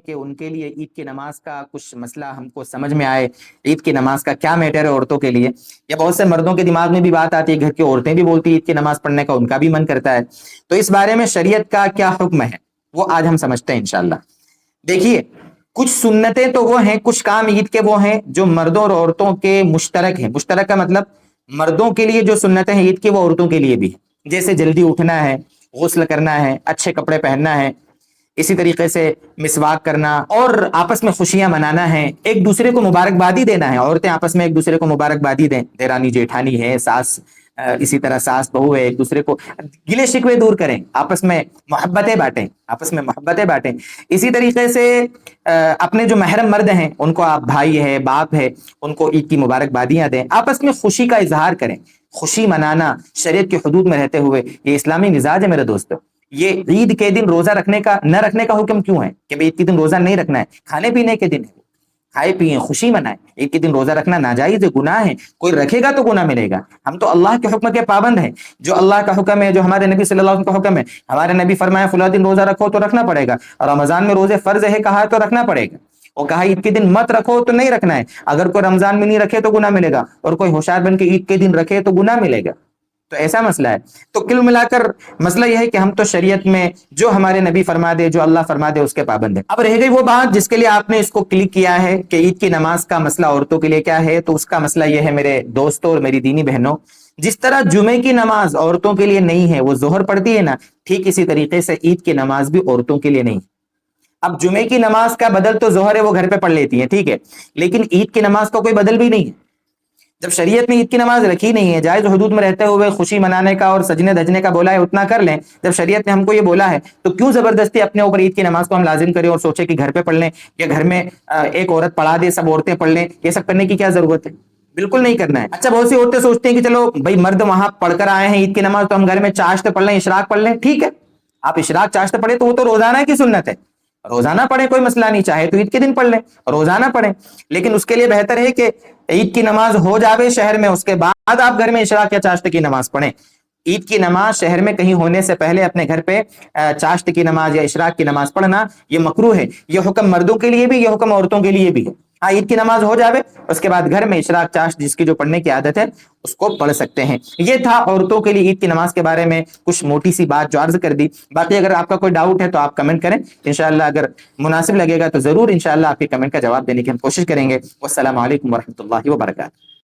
کہ ان کے لیے عید کی نماز کا کچھ مسئلہ ہم کو سمجھ میں آئے، عید کی نماز کا کیا میٹر ہے عورتوں کے لیے، یا بہت سے مردوں کے دماغ میں بھی بات آتی ہے، گھر کی عورتیں بھی بولتی عید کی نماز پڑھنے کا، ان کا بھی من کرتا ہے، تو اس بارے میں شریعت کا کیا حکم ہے وہ آج ہم سمجھتے ہیں انشاءاللہ۔ دیکھیے، کچھ سنتیں تو وہ ہیں، کچھ کام عید کے وہ ہیں جو مردوں اور عورتوں کے مشترک ہیں۔ مشترک کا مطلب مردوں کے لیے جو سنتیں ہیں عید کی، وہ عورتوں کے لیے بھی ہیں، جیسے جلدی اٹھنا ہے، غسل کرنا ہے، اچھے کپڑے پہننا ہے، اسی طریقے سے مسواک کرنا، اور آپس میں خوشیاں منانا ہے، ایک دوسرے کو مبارکبادی دینا ہے۔ عورتیں آپس میں ایک دوسرے کو مبارکبادی دیں، دیرانی جیٹھانی ہے، ساس اسی طرح ساس بہو ہے، ایک دوسرے کو گلے شکوے دور کریں، آپس میں محبتیں بانٹیں، آپس میں محبتیں بانٹیں۔ اسی طریقے سے اپنے جو محرم مرد ہیں ان کو، آپ بھائی ہے، باپ ہے، ان کو عید کی مبارکبادیاں دیں، آپس میں خوشی کا اظہار کریں۔ خوشی منانا شریعت کی حدود میں رہتے ہوئے یہ اسلامی مزاج ہے میرے دوستو۔ یہ عید کے دن روزہ رکھنے کا نہ رکھنے کا حکم کیوں ہے کہ عید کے دن روزہ نہیں رکھنا ہے؟ کھانے پینے کے دن ہے، کھائے پیئیں، خوشی منائیں۔ عید کے دن روزہ رکھنا ناجائز ہے، گناہ ہے، کوئی رکھے گا تو گناہ ملے گا۔ ہم تو اللہ کے حکم کے پابند ہیں، جو اللہ کا حکم ہے، جو ہمارے نبی صلی اللہ علیہ وسلم کا حکم ہے، ہمارے نبی فرمایا فلاں دن روزہ رکھو تو رکھنا پڑے گا، اور رمضان میں روزے فرض ہے کہا تو رکھنا پڑے گا، اور کہا عید کے دن مت رکھو تو نہیں رکھنا ہے۔ اگر کوئی رمضان میں نہیں رکھے تو گناہ ملے گا، اور کوئی ہوشیار بن کے عید کے دن رکھے تو گناہ ملے گا۔ تو ایسا مسئلہ ہے۔ تو کل ملا کر مسئلہ یہ ہے کہ ہم تو شریعت میں جو ہمارے نبی فرما دے، جو اللہ فرما دے، اس کے پابند ہیں۔ اب رہ گئی وہ بات جس کے لیے آپ نے اس کو کلک کیا ہے کہ عید کی نماز کا مسئلہ عورتوں کے لیے کیا ہے، تو اس کا مسئلہ یہ ہے میرے دوستوں اور میری دینی بہنوں، جس طرح جمعے کی نماز عورتوں کے لیے نہیں ہے، وہ ظہر پڑتی ہے نا، ٹھیک اسی طریقے سے عید کی نماز بھی عورتوں کے لیے نہیں۔ اب جمعے کی نماز کا بدل تو ظہر ہے، وہ گھر پہ پڑھ لیتی ہیں، ٹھیک ہے، لیکن عید کی نماز کا کوئی بدل بھی نہیں ہے۔ جب شریعت میں عید کی نماز رکھی نہیں ہے، جائز حدود میں رہتے ہوئے خوشی منانے کا اور سجنے دھجنے کا بولا ہے اتنا کر لیں، جب شریعت نے ہم کو یہ بولا ہے تو کیوں زبردستی اپنے اوپر عید کی نماز کو ہم لازم کریں اور سوچیں کہ گھر پہ پڑھ لیں، یا گھر میں ایک عورت پڑھا دے سب عورتیں پڑھ لیں؟ یہ سب کرنے کی کیا ضرورت ہے؟ بالکل نہیں کرنا ہے۔ اچھا، بہت سی عورتیں سوچتے ہیں کہ چلو بھائی مرد وہاں پڑھ کر آئے ہیں عید کی نماز، تو ہم گھر میں چاشت پڑھ لیں، اشراق پڑھ لیں، ٹھیک ہے، آپ اشراق چاشت پڑھیں تو وہ تو روزانہ کی سنت ہے، روزانہ پڑھیں، کوئی مسئلہ نہیں، چاہے تو عید کے دن پڑھ لیں، روزانہ پڑھیں، لیکن اس کے لیے بہتر ہے کہ عید کی نماز ہو جاوے شہر میں، اس کے بعد آپ گھر میں اشراق یا چاشت کی نماز پڑھیں۔ عید کی نماز شہر میں کہیں ہونے سے پہلے اپنے گھر پہ چاشت کی نماز یا اشراق کی نماز پڑھنا یہ مکروہ ہے۔ یہ حکم مردوں کے لیے بھی، یہ حکم عورتوں کے لیے بھی ہے۔ ہاں، عید کی نماز ہو جاوے، اس کے بعد گھر میں اشراق چاشت جس کی جو پڑھنے کی عادت ہے اس کو پڑھ سکتے ہیں۔ یہ تھا عورتوں کے لیے عید کی نماز کے بارے میں کچھ موٹی سی بات جو عرض کر دی۔ باقی اگر آپ کا کوئی ڈاؤٹ ہے تو آپ کمنٹ کریں، انشاءاللہ اگر مناسب لگے گا تو ضرور انشاءاللہ آپ کے کمنٹ کا جواب دینے کی ہم کوشش کریں گے۔ والسلام علیکم ورحمۃ اللہ وبرکاتہ۔